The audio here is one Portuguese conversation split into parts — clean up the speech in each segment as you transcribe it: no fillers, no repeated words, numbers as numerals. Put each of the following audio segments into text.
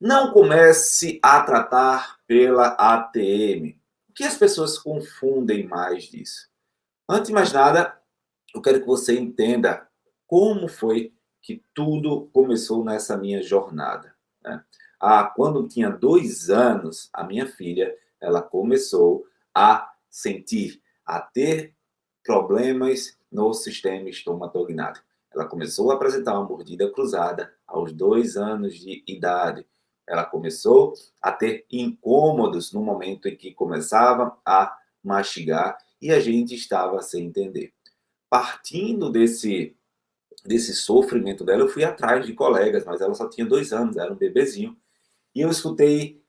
Não comece a tratar pela ATM. O que as pessoas confundem mais disso? Antes de mais nada, eu quero que você entenda como foi que tudo começou nessa minha jornada, né? Quando eu tinha 2 anos, a minha filha, ela começou a sentir, a ter problemas no sistema estomatognático. Ela começou a apresentar uma mordida cruzada aos 2 anos de idade. Ela começou a ter incômodos no momento em que começava a mastigar e a gente estava sem entender. Partindo desse sofrimento dela, eu fui atrás de colegas, mas ela só tinha 2 anos, era um bebezinho. E eu escutei,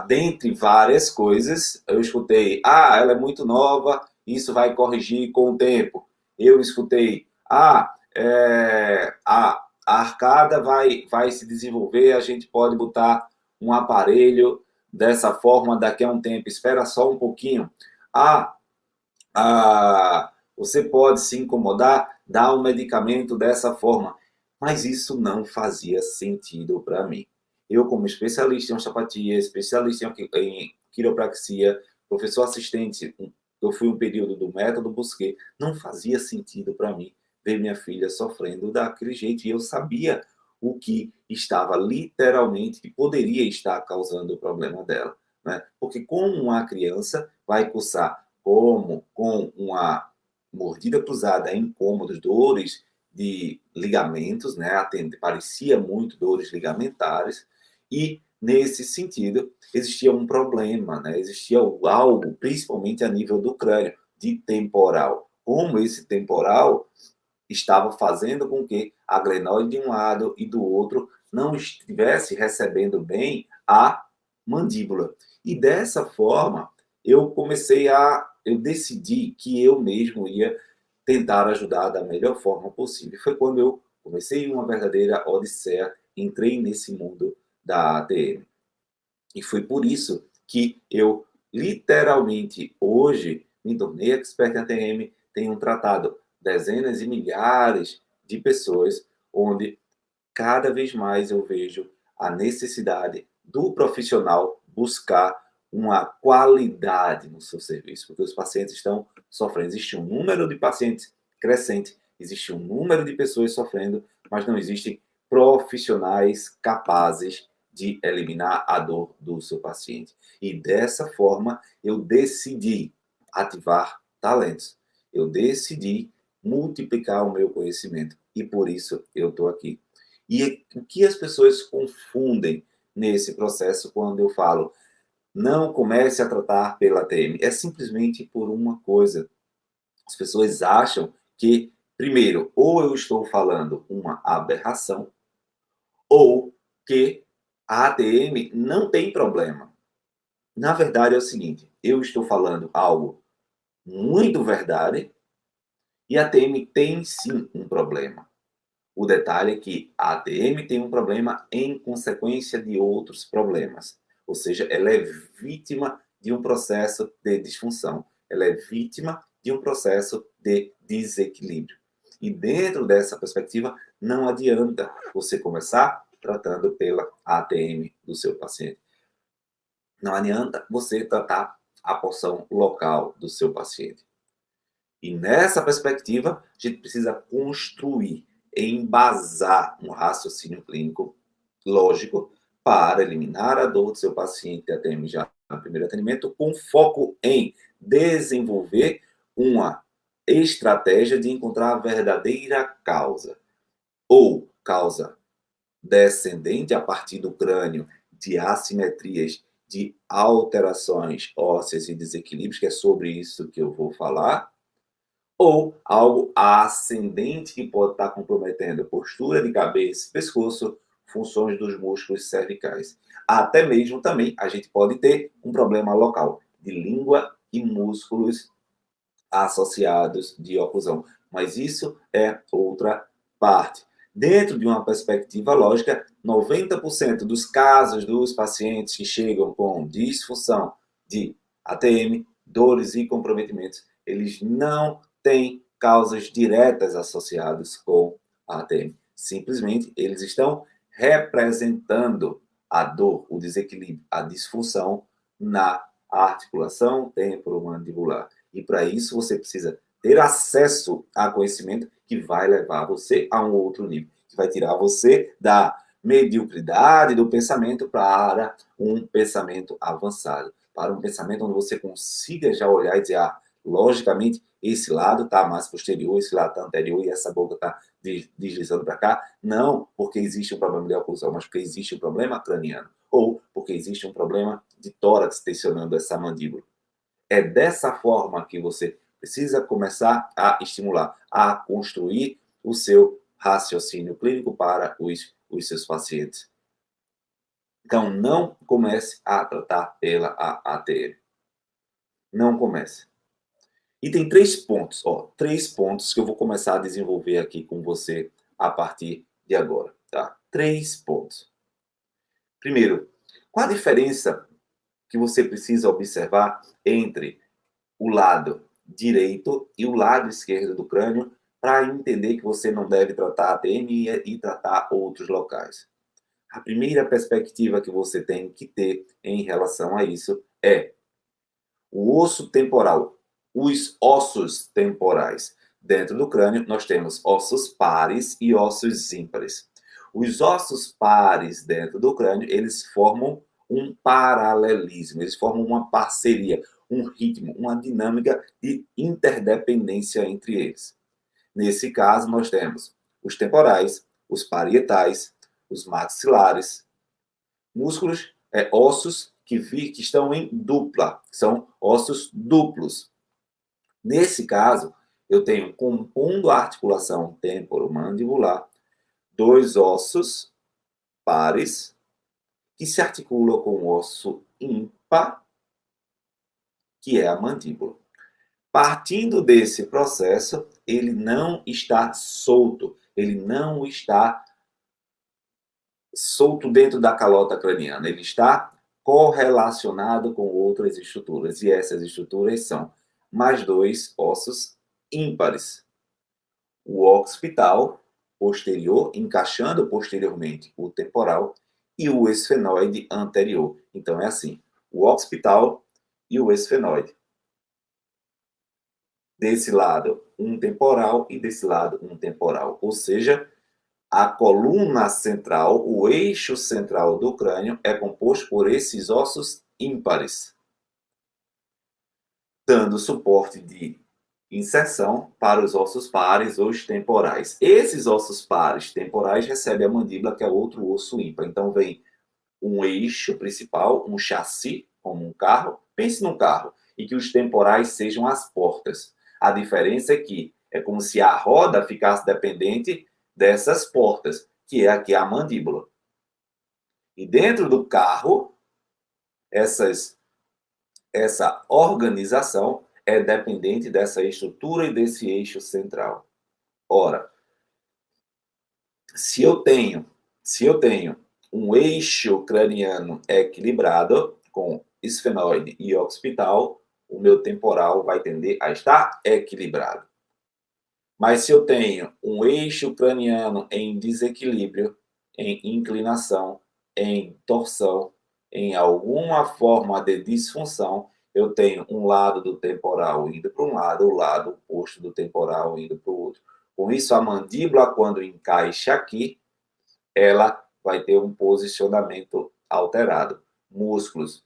dentre várias coisas, eu escutei, ela é muito nova, isso vai corrigir com o tempo. Eu escutei, a arcada vai se desenvolver, a gente pode botar um aparelho dessa forma daqui a um tempo, espera só um pouquinho. Ah, você pode se incomodar, dar um medicamento dessa forma. Mas isso não fazia sentido para mim. Eu, como especialista em osteopatia, especialista em quiropraxia, professor assistente, eu fui um período do método Busquet, não fazia sentido para mim ver minha filha sofrendo daquele jeito. E eu sabia o que estava literalmente, que poderia estar causando o problema dela. Né? Porque como uma criança vai cursar como com uma mordida cruzada, incômodos, dores de ligamentos, né? Parecia muito dores ligamentares, e nesse sentido existia um problema, né? Existia algo, principalmente a nível do crânio, de temporal. Como esse temporal estava fazendo com que a glenoide de um lado e do outro não estivesse recebendo bem a mandíbula. E dessa forma, eu decidi que eu mesmo ia tentar ajudar da melhor forma possível. Foi quando eu comecei uma verdadeira odisseia, entrei nesse mundo da ATM. E foi por isso que eu, literalmente, hoje, me tornei expert em ATM, tenho tratado dezenas e milhares de pessoas, onde cada vez mais eu vejo a necessidade do profissional buscar uma qualidade no seu serviço, porque os pacientes estão sofrendo. Existe um número de pacientes crescente, existe um número de pessoas sofrendo, mas não existem profissionais capazes de eliminar a dor do seu paciente. E dessa forma, eu decidi ativar talentos. Eu decidi multiplicar o meu conhecimento. E por isso eu estou aqui. E o que as pessoas confundem nesse processo quando eu falo não comece a tratar pela TM? É simplesmente por uma coisa. As pessoas acham que, primeiro, ou eu estou falando uma aberração, ou que a ATM não tem problema. Na verdade é o seguinte, eu estou falando algo muito verdade e a ATM tem sim um problema. O detalhe é que a ATM tem um problema em consequência de outros problemas. Ou seja, ela é vítima de um processo de disfunção. Ela é vítima de um processo de desequilíbrio. E dentro dessa perspectiva, não adianta você começar tratando pela ATM do seu paciente. Não adianta você tratar a porção local do seu paciente. E nessa perspectiva, a gente precisa construir, embasar um raciocínio clínico lógico para eliminar a dor do seu paciente até já no primeiro atendimento, com foco em desenvolver uma estratégia de encontrar a verdadeira causa, ou causa descendente a partir do crânio, de assimetrias, de alterações ósseas e desequilíbrios, que é sobre isso que eu vou falar, ou algo ascendente que pode estar comprometendo a postura de cabeça, pescoço, funções dos músculos cervicais. Até mesmo também a gente pode ter um problema local de língua e músculos associados de oclusão. Mas isso é outra parte. Dentro de uma perspectiva lógica, 90% dos casos dos pacientes que chegam com disfunção de ATM, dores e comprometimentos, eles não têm causas diretas associadas com a ATM. Simplesmente, eles estão representando a dor, o desequilíbrio, a disfunção na articulação temporomandibular. E para isso você precisa ter acesso a conhecimento que vai levar você a um outro nível, que vai tirar você da mediocridade do pensamento para um pensamento avançado, para um pensamento onde você consiga já olhar e dizer, logicamente, esse lado está mais posterior, esse lado está anterior e essa boca está deslizando para cá. Não porque existe um problema de oclusão, mas porque existe um problema craniano. Ou porque existe um problema de tórax tensionando essa mandíbula. É dessa forma que você precisa começar a estimular, a construir o seu raciocínio clínico para os seus pacientes. Então, não comece a tratar pela ATM. Não comece. E tem 3 pontos, 3 pontos que eu vou começar a desenvolver aqui com você a partir de agora, tá? 3 pontos. Primeiro, qual a diferença que você precisa observar entre o lado direito e o lado esquerdo do crânio para entender que você não deve tratar a ATM e tratar outros locais? A primeira perspectiva que você tem que ter em relação a isso é o osso temporal, os ossos temporais. Dentro do crânio, nós temos ossos pares e ossos ímpares. Os ossos pares dentro do crânio, eles formam um paralelismo, eles formam uma parceria, um ritmo, uma dinâmica de interdependência entre eles. Nesse caso, nós temos os temporais, os parietais, os maxilares, músculos, ossos que estão em dupla, são ossos duplos. Nesse caso, eu tenho, compondo a articulação temporomandibular, 2 ossos pares que se articulam com o osso ímpar, que é a mandíbula. Partindo desse processo, ele não está solto, ele não está solto dentro da calota craniana, ele está correlacionado com outras estruturas, e essas estruturas são mais 2 ossos ímpares. O occipital posterior, encaixando posteriormente o temporal, e o esfenoide anterior. Então é assim, o occipital e o esfenoide. Desse lado, um temporal e desse lado, um temporal. Ou seja, a coluna central, o eixo central do crânio, é composto por esses ossos ímpares, dando suporte de inserção para os ossos pares, os temporais. Esses ossos pares temporais recebem a mandíbula, que é outro osso ímpar. Então, vem um eixo principal, um chassi, como um carro. Pense num carro, e que os temporais sejam as portas. A diferença é que é como se a roda ficasse dependente dessas portas, que é aqui a mandíbula. E dentro do carro, essa organização é dependente dessa estrutura e desse eixo central. Ora, se eu tenho um eixo craniano equilibrado, com esfenoide e occipital, o meu temporal vai tender a estar equilibrado. Mas se eu tenho um eixo craniano em desequilíbrio, em inclinação, em torção, em alguma forma de disfunção, eu tenho um lado do temporal indo para um lado, o lado oposto do temporal indo para o outro. Com isso, a mandíbula, quando encaixa aqui, ela vai ter um posicionamento alterado. Músculos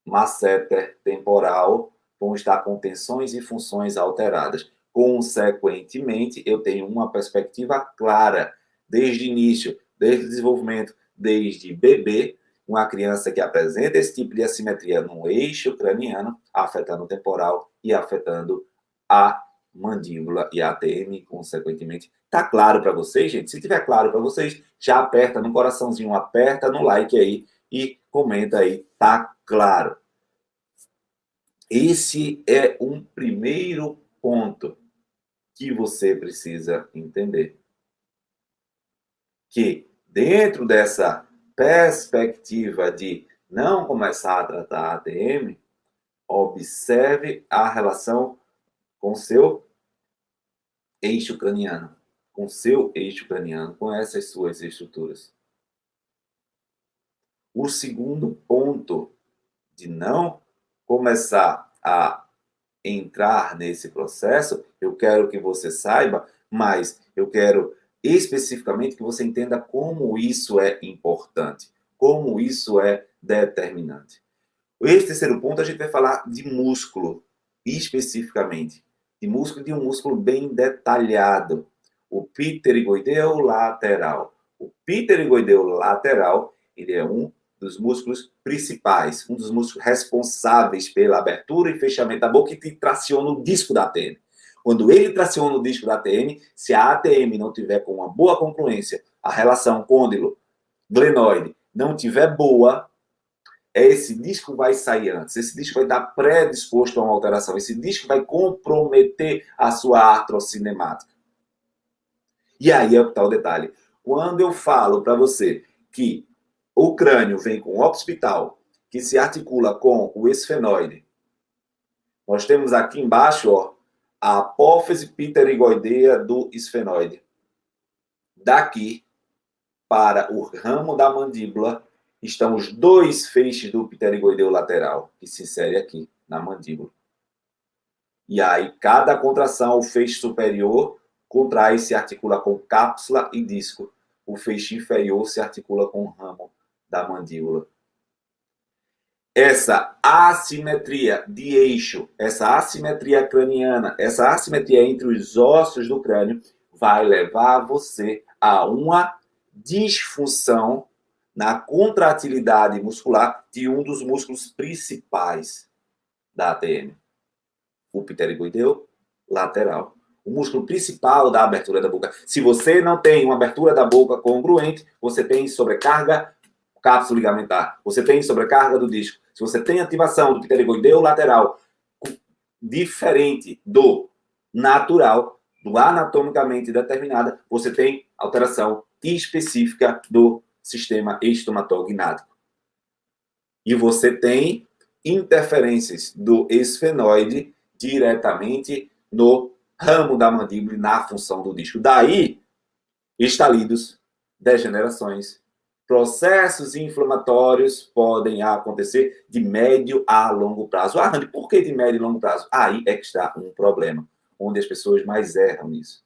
masseter temporal vão estar com tensões e funções alteradas. Consequentemente, eu tenho uma perspectiva clara, desde o início, desde o desenvolvimento, desde bebê, uma criança que apresenta esse tipo de assimetria no eixo craniano, afetando o temporal e afetando a mandíbula e a ATM, consequentemente. Tá claro para vocês, gente? Se tiver claro para vocês, já aperta no coraçãozinho, aperta no like aí e comenta aí, tá claro. Esse é um primeiro ponto que você precisa entender. Que dentro dessa perspectiva de não começar a tratar a ATM, observe a relação com seu eixo craniano, com seu eixo craniano, com essas suas estruturas. O segundo ponto de não começar a entrar nesse processo, eu quero que você saiba, mas eu quero especificamente que você entenda como isso é importante, como isso é determinante. Esse terceiro ponto a gente vai falar de músculo, especificamente, de um músculo bem detalhado, o pterigoideu lateral. O pterigoideu lateral, ele é um dos músculos principais, um dos músculos responsáveis pela abertura e fechamento da boca que traciona o disco da ATM. Quando ele traciona o disco da ATM, se a ATM não tiver com uma boa concluência, a relação côndilo-glenoide não tiver boa, esse disco vai sair antes, esse disco vai estar predisposto a uma alteração, esse disco vai comprometer a sua artrocinemática. E aí é o que está o detalhe. Quando eu falo para você que o crânio vem com o occipital, que se articula com o esfenoide, nós temos aqui embaixo, ó, a apófise pterigoidea do esfenoide. Daqui para o ramo da mandíbula estão os dois feixes do pterigoideu lateral, que se insere aqui na mandíbula. E aí, cada contração, o feixe superior contrai e se articula com cápsula e disco. O feixe inferior se articula com o ramo da mandíbula. Essa assimetria de eixo, essa assimetria craniana, essa assimetria entre os ossos do crânio vai levar você a uma disfunção na contratilidade muscular de um dos músculos principais da ATM, o pterigoideu lateral. O músculo principal da abertura da boca. Se você não tem uma abertura da boca congruente, você tem sobrecarga cápsula ligamentar, você tem sobrecarga do disco. Se você tem ativação do pterigoideu lateral diferente do natural, do anatomicamente determinada, você tem alteração específica do sistema estomatognático. E você tem interferências do esfenoide diretamente no ramo da mandíbula e na função do disco. Daí, estalidos, degenerações, processos inflamatórios podem acontecer de médio a longo prazo. Ah, Randy, por que de médio e longo prazo? Aí é que está um problema, onde as pessoas mais erram nisso.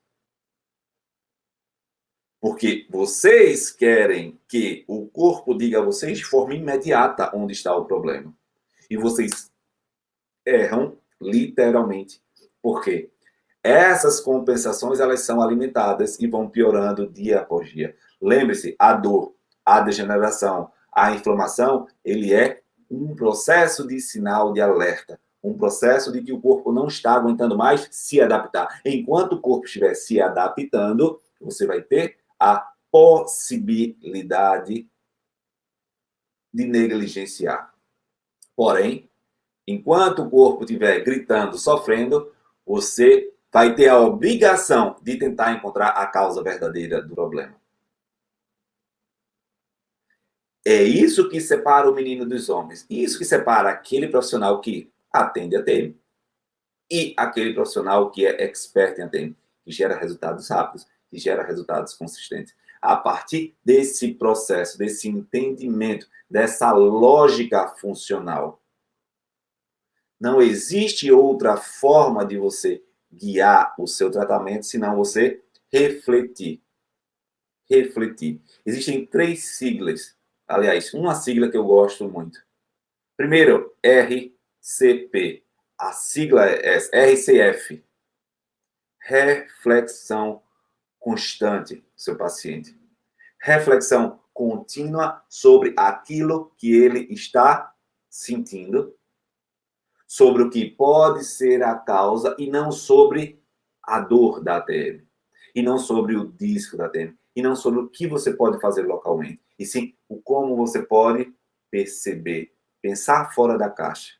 Porque vocês querem que o corpo diga a vocês de forma imediata onde está o problema. E vocês erram literalmente. Por quê? Essas compensações, elas são alimentadas e vão piorando dia após dia. Lembre-se, a dor, a degeneração, a inflamação, ele é um processo de sinal de alerta. Um processo de que o corpo não está aguentando mais se adaptar. Enquanto o corpo estiver se adaptando, você vai ter a possibilidade de negligenciar. Porém, enquanto o corpo estiver gritando, sofrendo, você vai ter a obrigação de tentar encontrar a causa verdadeira do problema. É isso que separa o menino dos homens. Isso que separa aquele profissional que atende a TM e aquele profissional que é expert em ATM, que gera resultados rápidos, que gera resultados consistentes. A partir desse processo, desse entendimento, dessa lógica funcional, não existe outra forma de você guiar o seu tratamento senão você refletir. Refletir. Existem 3 siglas. Aliás, uma sigla que eu gosto muito. Primeiro, RCP. A sigla é RCF. Reflexão constante do seu paciente. Reflexão contínua sobre aquilo que ele está sentindo, sobre o que pode ser a causa e não sobre a dor da ATM, e não sobre o disco da ATM, e não sobre o que você pode fazer localmente, e sim o como você pode perceber, pensar fora da caixa.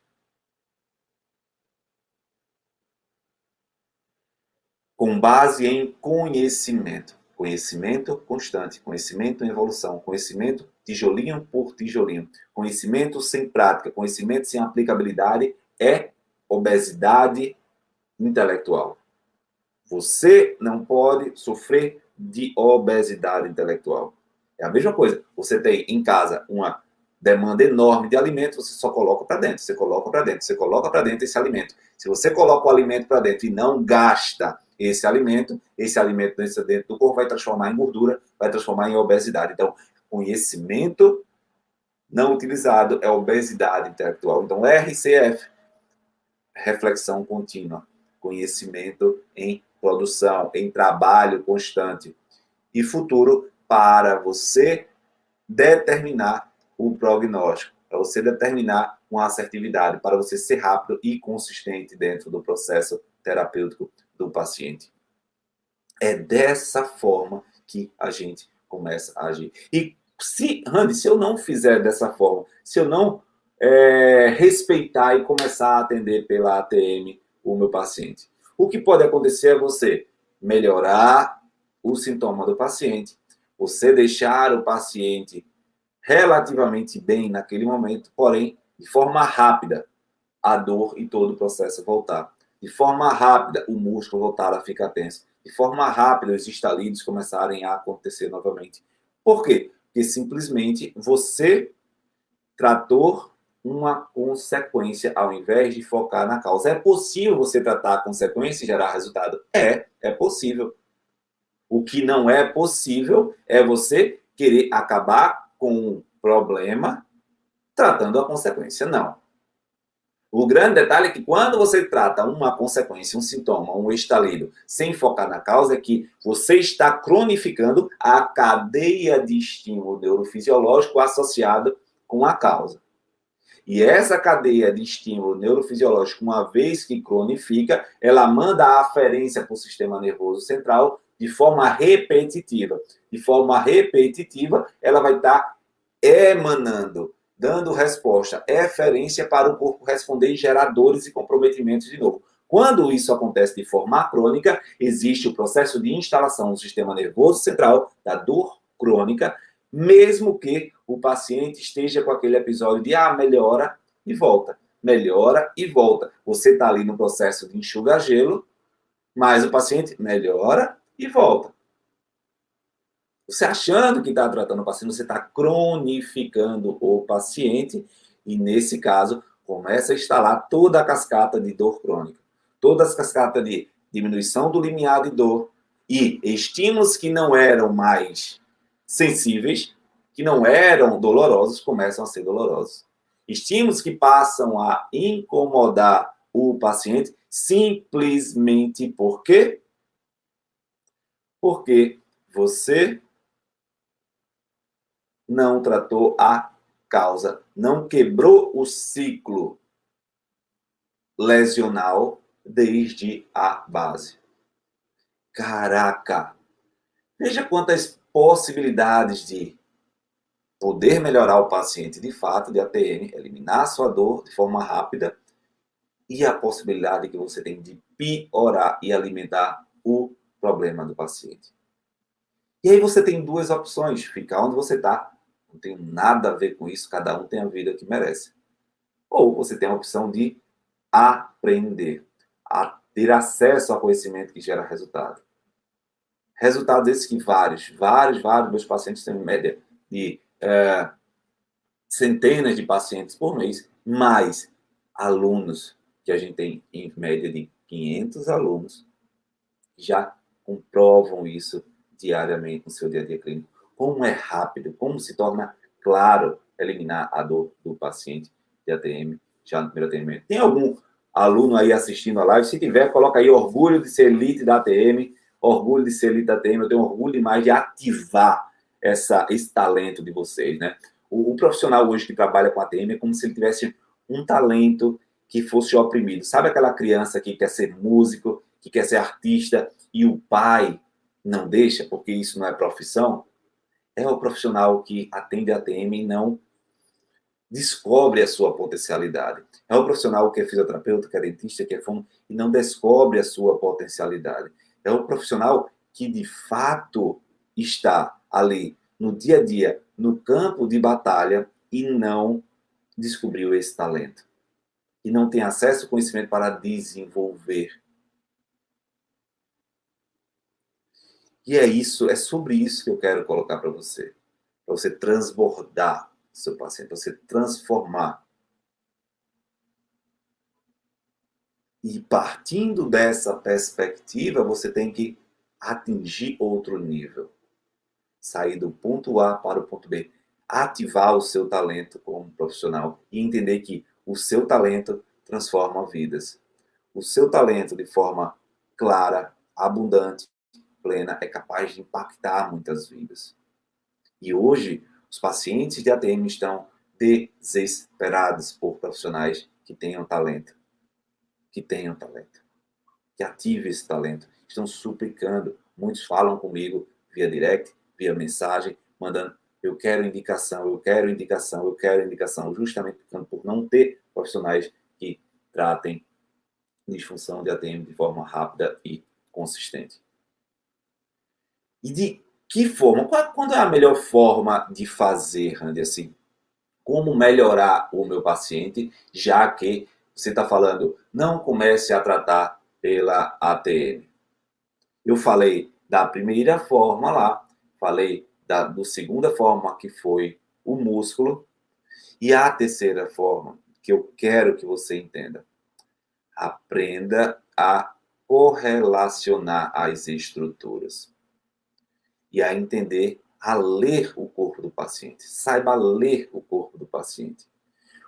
Com base em conhecimento. Conhecimento constante, conhecimento em evolução, conhecimento tijolinho por tijolinho. Conhecimento sem prática, conhecimento sem aplicabilidade é obesidade intelectual. Você não pode sofrer de obesidade intelectual. É a mesma coisa. Você tem em casa uma demanda enorme de alimento, você só coloca para dentro, você coloca para dentro, você coloca para dentro esse alimento. Se você coloca o alimento para dentro e não gasta esse alimento dentro do corpo vai transformar em gordura, vai transformar em obesidade. Então, conhecimento não utilizado é obesidade intelectual. Então, RCF, reflexão contínua, conhecimento em produção, em trabalho constante. E futuro para você determinar o prognóstico, para você determinar uma assertividade, para você ser rápido e consistente dentro do processo terapêutico do paciente. É dessa forma que a gente começa a agir. E Randy, se eu não fizer dessa forma, se eu não respeitar e começar a atender pela ATM o meu paciente, o que pode acontecer é você melhorar o sintoma do paciente, você deixar o paciente relativamente bem naquele momento, porém, de forma rápida, a dor e todo o processo voltar. De forma rápida, o músculo voltar a ficar tenso. De forma rápida, os estalidos começarem a acontecer novamente. Por quê? Porque simplesmente você tratou uma consequência ao invés de focar na causa. É possível você tratar a consequência e gerar resultado? É possível. O que não é possível é você querer acabar com um problema tratando a consequência. Não. O grande detalhe é que quando você trata uma consequência, um sintoma, um estalido, sem focar na causa, é que você está cronificando a cadeia de estímulo neurofisiológico associado com a causa. E essa cadeia de estímulo neurofisiológico, uma vez que cronifica, ela manda a aferência para o sistema nervoso central de forma repetitiva. De forma repetitiva, ela vai estar emanando, dando resposta, eferência para o corpo responder e gerar dores e comprometimentos de novo. Quando isso acontece de forma crônica, existe o processo de instalação no sistema nervoso central da dor crônica, mesmo que o paciente esteja com aquele episódio de melhora e volta, melhora e volta. Você está ali no processo de enxugar gelo, mas o paciente melhora e volta. Você achando que está tratando o paciente, você está cronificando o paciente e, nesse caso, começa a instalar toda a cascata de dor crônica, toda a cascata de diminuição do limiar de dor e estímulos que não eram mais sensíveis, que não eram dolorosos, começam a ser dolorosos. Estímulos que passam a incomodar o paciente simplesmente por quê? Porque você não tratou a causa, não quebrou o ciclo lesional desde a base. Caraca! Veja quantas possibilidades de poder melhorar o paciente de fato, de ATM, eliminar a sua dor de forma rápida e a possibilidade que você tem de piorar e alimentar o problema do paciente. E aí você tem duas opções, ficar onde você está. Não tem nada a ver com isso, cada um tem a vida que merece. Ou você tem a opção de aprender, a ter acesso ao conhecimento que gera resultado. Resultados esses que vários meus pacientes têm em média de centenas de pacientes por mês, mais alunos, que a gente tem em média de 500 alunos, já comprovam isso diariamente no seu dia a dia clínico. Como é rápido, como se torna claro eliminar a dor do paciente de ATM já no primeiro atendimento. Tem algum aluno aí assistindo a live? Se tiver, coloca aí orgulho de ser elite da ATM, orgulho de ser elite da ATM. Eu tenho orgulho demais de ativar esse talento de vocês, né? O profissional hoje que trabalha com ATM é como se ele tivesse um talento que fosse oprimido. Sabe aquela criança que quer ser músico, que quer ser artista e o pai não deixa porque isso não é profissão? É o profissional que atende a ATM e não descobre a sua potencialidade. É o profissional que é fisioterapeuta, que é dentista, que é fono e não descobre a sua potencialidade. É o profissional que de fato está ali no dia a dia, no campo de batalha e não descobriu esse talento. E não tem acesso ao conhecimento para desenvolver. E é isso, é sobre isso que eu quero colocar para você transbordar do seu paciente, você transformar. E partindo dessa perspectiva, você tem que atingir outro nível. Sair do ponto A para o ponto B. Ativar o seu talento como profissional e entender que o seu talento transforma vidas. O seu talento, de forma clara, abundante, plena, é capaz de impactar muitas vidas. E hoje, os pacientes de ATM estão desesperados por profissionais que tenham talento. Que ative esse talento. Estão suplicando. Muitos falam comigo via direct, via mensagem, mandando: eu quero indicação, eu quero indicação, eu quero indicação, justamente por não ter profissionais que tratem disfunção de ATM de forma rápida e consistente. E de que forma? Quando é a melhor forma de fazer, Randy, assim? Como melhorar o meu paciente, já que você está falando, não comece a tratar pela ATM. Eu falei da primeira forma lá, falei da segunda forma, que foi o músculo, e a terceira forma, que eu quero que você entenda. Aprenda a correlacionar as estruturas e a entender, a ler o corpo do paciente. Saiba ler o corpo do paciente.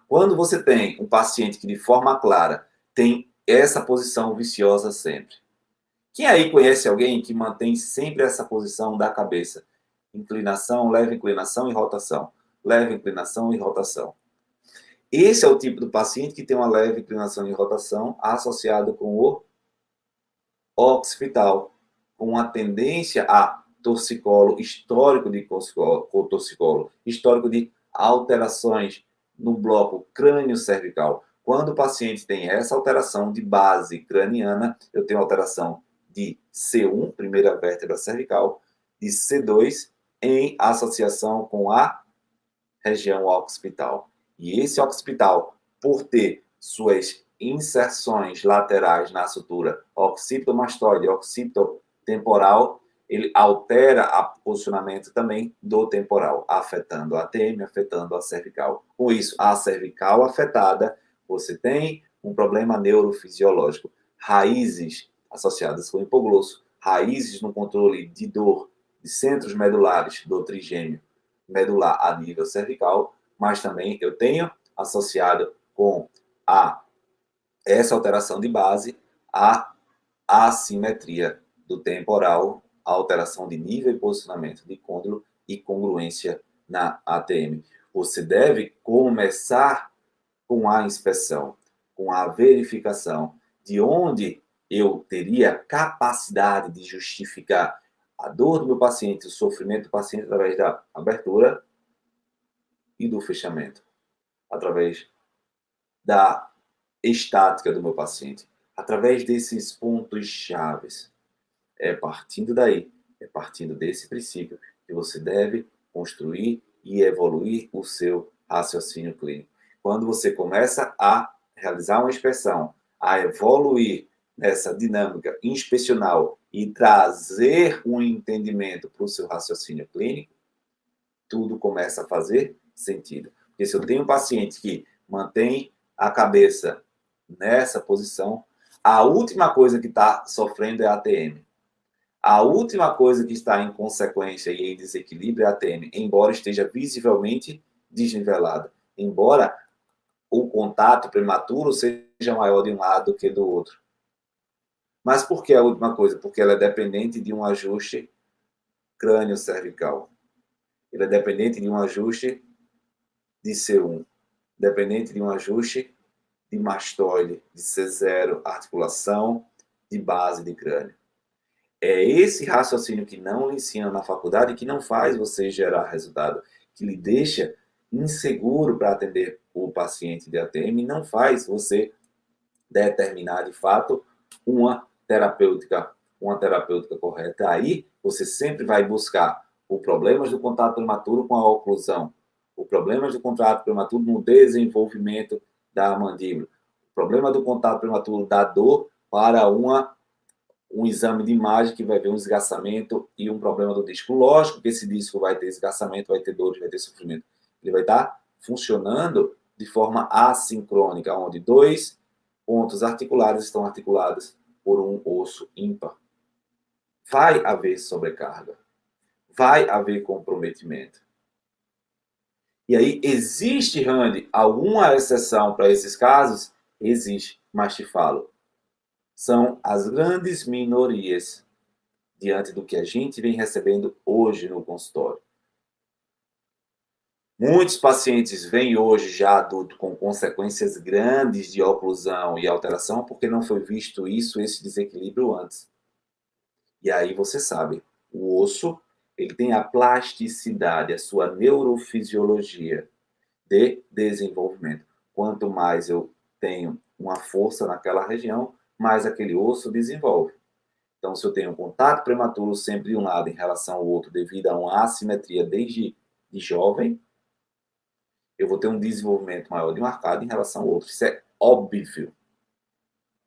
Quando você tem um paciente que, de forma clara, tem essa posição viciosa sempre. Quem aí conhece alguém que mantém sempre essa posição da cabeça? Inclinação, leve inclinação e rotação. Leve inclinação e rotação. Esse é o tipo do paciente que tem uma leve inclinação e rotação associado com o occipital, com a tendência a torcicolo, histórico de torcicolo, histórico de alterações no bloco crânio-cervical. Quando o paciente tem essa alteração de base craniana, eu tenho alteração de C1, primeira vértebra cervical, de C2, em associação com a região occipital. E esse occipital, por ter suas inserções laterais na sutura occipitomastoide, occipitotemporal, ele altera o posicionamento também do temporal, afetando a ATM, afetando a cervical. Com isso, a cervical afetada, você tem um problema neurofisiológico. Raízes associadas com o hipoglosso, raízes no controle de dor de centros medulares do trigêmeo medular a nível cervical, mas também eu tenho associado com essa alteração de base a assimetria do temporal, a alteração de nível e posicionamento de côndilo e congruência na ATM. Você deve começar com a inspeção, com a verificação de onde eu teria capacidade de justificar a dor do meu paciente, o sofrimento do paciente através da abertura e do fechamento, através da estática do meu paciente, através desses pontos chaves. É partindo daí, é partindo desse princípio que você deve construir e evoluir o seu raciocínio clínico. Quando você começa a realizar uma inspeção, a evoluir nessa dinâmica inspecional e trazer um entendimento para o seu raciocínio clínico, tudo começa a fazer sentido. Porque se eu tenho um paciente que mantém a cabeça nessa posição, a última coisa que está sofrendo é a ATM. A última coisa que está em consequência e em desequilíbrio é a ATM, embora esteja visivelmente desnivelada. Embora o contato prematuro seja maior de um lado que do outro. Mas por que a última coisa? Porque ela é dependente de um ajuste crânio-cervical. Ele é dependente de um ajuste de C1, dependente de um ajuste de mastoide, de C0, articulação de base de crânio. É esse raciocínio que não lhe ensina na faculdade que não faz você gerar resultado, que lhe deixa inseguro para atender o paciente de ATM e não faz você determinar de fato uma terapêutica correta. Aí você sempre vai buscar os problemas do contato prematuro com a oclusão, os problemas do contato prematuro no desenvolvimento da mandíbula, o problema do contato prematuro da dor para um exame de imagem que vai ver um esgaçamento e um problema do disco. Lógico que esse disco vai ter esgaçamento, vai ter dor, vai ter sofrimento. Ele vai estar funcionando de forma assincrônica, onde dois pontos articulares estão articulados por um osso ímpar. Vai haver sobrecarga. Vai haver comprometimento. E aí, existe, Randy, alguma exceção para esses casos? Existe, mas te falo. São as grandes minorias diante do que a gente vem recebendo hoje no consultório. Muitos pacientes vêm hoje já adulto com consequências grandes de oclusão e alteração porque não foi visto esse desequilíbrio antes. E aí você sabe, o osso, ele tem a plasticidade, a sua neurofisiologia de desenvolvimento. Quanto mais eu tenho uma força naquela região, mais aquele osso desenvolve. Então, se eu tenho um contato prematuro sempre de um lado em relação ao outro, devido a uma assimetria desde de jovem, eu vou ter um desenvolvimento maior de um arcado em relação ao outro. Isso é óbvio.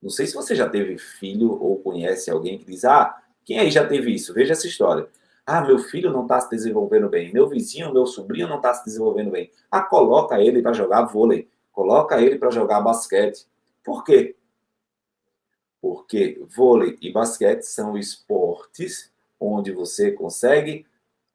Não sei se você já teve filho ou conhece alguém que diz, quem aí já teve isso? Veja essa história. Meu filho não está se desenvolvendo bem. Meu vizinho, meu sobrinho não está se desenvolvendo bem. Coloca ele para jogar vôlei. Coloca ele para jogar basquete. Por quê? Porque vôlei e basquete são esportes onde você consegue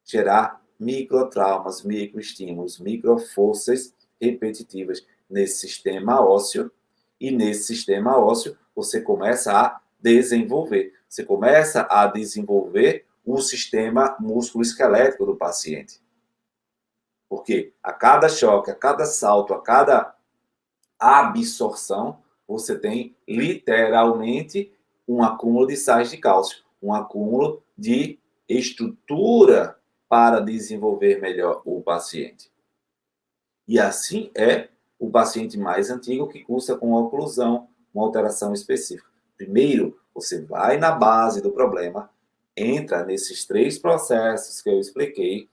gerar microtraumas, microestímulos, microforças repetitivas nesse sistema ósseo. E nesse sistema ósseo, você começa a desenvolver. Você começa a desenvolver o sistema músculo-esquelético do paciente. Porque a cada choque, a cada salto, a cada absorção, você tem literalmente um acúmulo de sais de cálcio, um acúmulo de estrutura para desenvolver melhor o paciente. E assim é o paciente mais antigo que cursa com oclusão, uma alteração específica. Primeiro, você vai na base do problema, entra nesses 3 processos que eu expliquei,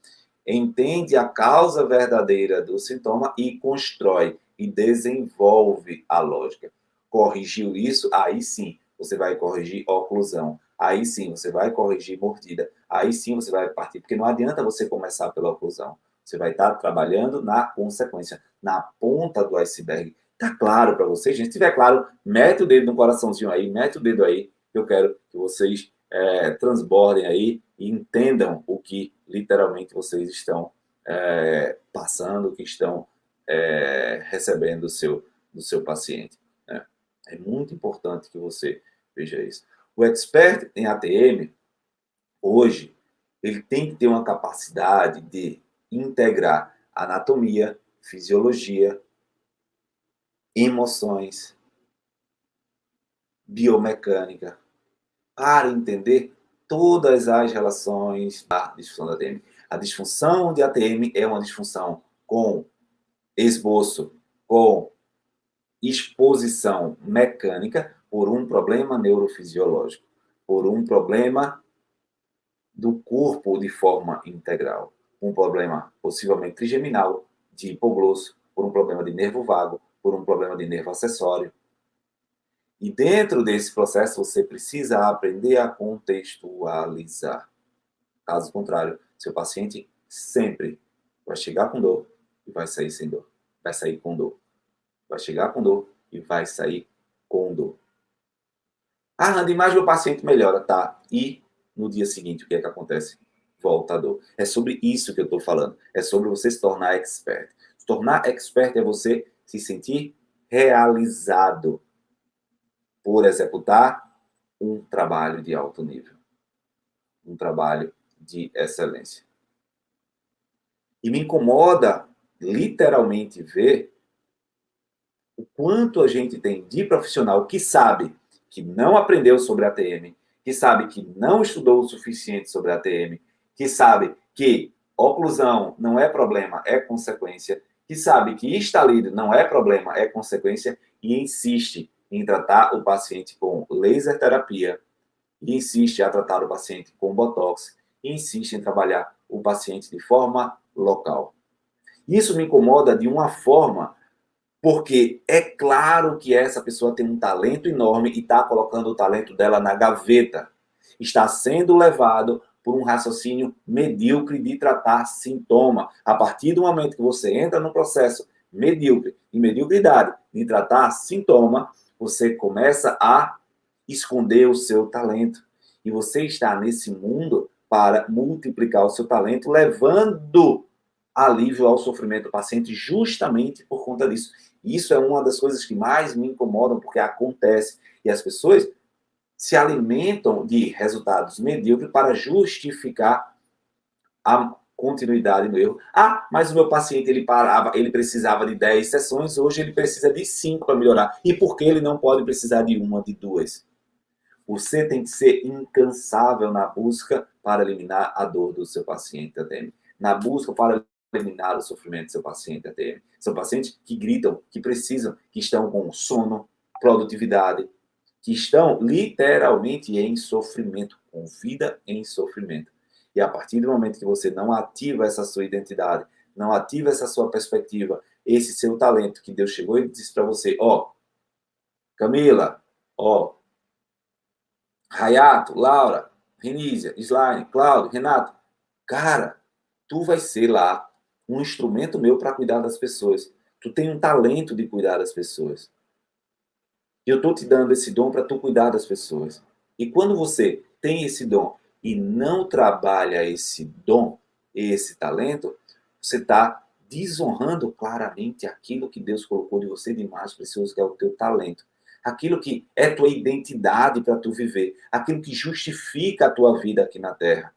entende a causa verdadeira do sintoma e constrói e desenvolve a lógica. Corrigiu isso, aí sim, você vai corrigir oclusão. Aí sim, você vai corrigir mordida. Aí sim, você vai partir, porque não adianta você começar pela oclusão. Você vai estar trabalhando na consequência, na ponta do iceberg. Tá claro para vocês? Gente, se estiver claro, mete o dedo no coraçãozinho aí, mete o dedo aí, que eu quero que vocês transbordem aí e entendam o que literalmente vocês estão passando, o que estão recebendo do seu paciente. Né? É muito importante que você veja isso. O expert em ATM, hoje, ele tem que ter uma capacidade de integrar anatomia, fisiologia, emoções, biomecânica, para entender todas as relações da disfunção da ATM. A disfunção de ATM é uma disfunção com esboço, com exposição mecânica por um problema neurofisiológico, por um problema do corpo de forma integral, um problema possivelmente trigeminal, de hipoglosso, por um problema de nervo vago, por um problema de nervo acessório. E dentro desse processo, você precisa aprender a contextualizar. Caso contrário, seu paciente sempre vai chegar com dor e vai sair sem dor. Vai sair com dor. Vai chegar com dor e vai sair com dor. Randy, mas meu paciente melhora, tá? E no dia seguinte, o que é que acontece? Volta a dor. É sobre isso que eu estou falando. É sobre você se tornar expert. Se tornar expert é você se sentir realizado por executar um trabalho de alto nível. Um trabalho de excelência. E me incomoda, literalmente, ver o quanto a gente tem de profissional que sabe que não aprendeu sobre ATM, que sabe que não estudou o suficiente sobre ATM, que sabe que oclusão não é problema, é consequência, que sabe que estalido não é problema, é consequência, e insiste em tratar o paciente com laser terapia, e insiste a tratar o paciente com botox, e insiste em trabalhar o paciente de forma local. Isso me incomoda de uma forma, porque é claro que essa pessoa tem um talento enorme e está colocando o talento dela na gaveta. Está sendo levado por um raciocínio medíocre de tratar sintoma. A partir do momento que você entra no processo medíocre e mediocridade de tratar sintoma, você começa a esconder o seu talento. E você está nesse mundo para multiplicar o seu talento, levando alívio ao sofrimento do paciente justamente por conta disso. Isso é uma das coisas que mais me incomodam, porque acontece. E as pessoas se alimentam de resultados medíocres para justificar a continuidade do erro. Ah, mas o meu paciente ele precisava de 10 sessões, hoje ele precisa de 5 para melhorar. E por que ele não pode precisar de uma, de duas? Você tem que ser incansável na busca para eliminar a dor do seu paciente ATM. Na busca para eliminar o sofrimento do seu paciente ATM. São pacientes que gritam, que precisam, que estão com sono, produtividade, que estão literalmente em sofrimento, com vida em sofrimento. E a partir do momento que você não ativa essa sua identidade, não ativa essa sua perspectiva, esse seu talento que Deus chegou e disse para você, ó, Camila, ó, Hayato, Laura, Renísia, Slaine, Cláudio, Renato, cara, tu vai ser lá um instrumento meu para cuidar das pessoas. Tu tem um talento de cuidar das pessoas. Eu estou te dando esse dom para tu cuidar das pessoas. E quando você tem esse dom e não trabalha esse dom, esse talento, você está desonrando claramente aquilo que Deus colocou de você de mais precioso, que é o teu talento. Aquilo que é tua identidade para tu viver. Aquilo que justifica a tua vida aqui na Terra.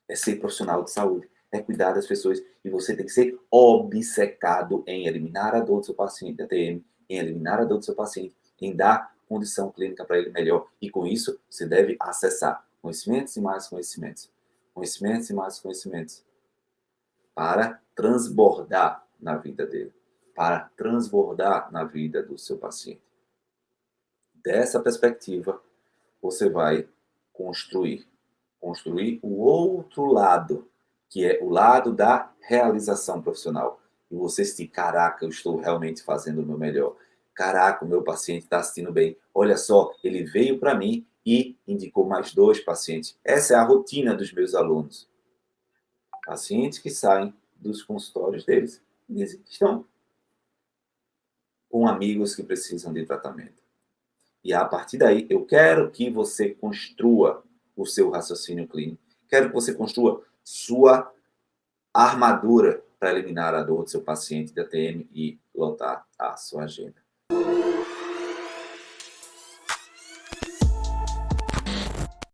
É ser profissional de saúde. É cuidar das pessoas. E você tem que ser obcecado em eliminar a dor do seu paciente, ATM, em eliminar a dor do seu paciente, em dar condição clínica para ele melhor. E com isso, você deve acessar conhecimentos e mais conhecimentos. Conhecimentos e mais conhecimentos. Para transbordar na vida dele. Para transbordar na vida do seu paciente. Dessa perspectiva, você vai construir o outro lado, que é o lado da realização profissional. E você se diz, caraca, eu estou realmente fazendo o meu melhor. Caraca, o meu paciente está assistindo bem. Olha só, ele veio para mim e indicou mais 2 pacientes. Essa é a rotina dos meus alunos. Pacientes que saem dos consultórios deles e dizem que estão com amigos que precisam de tratamento. E a partir daí, eu quero que você construa o seu raciocínio clínico. Quero que você construa sua armadura para eliminar a dor do seu paciente de ATM e lotar a sua agenda.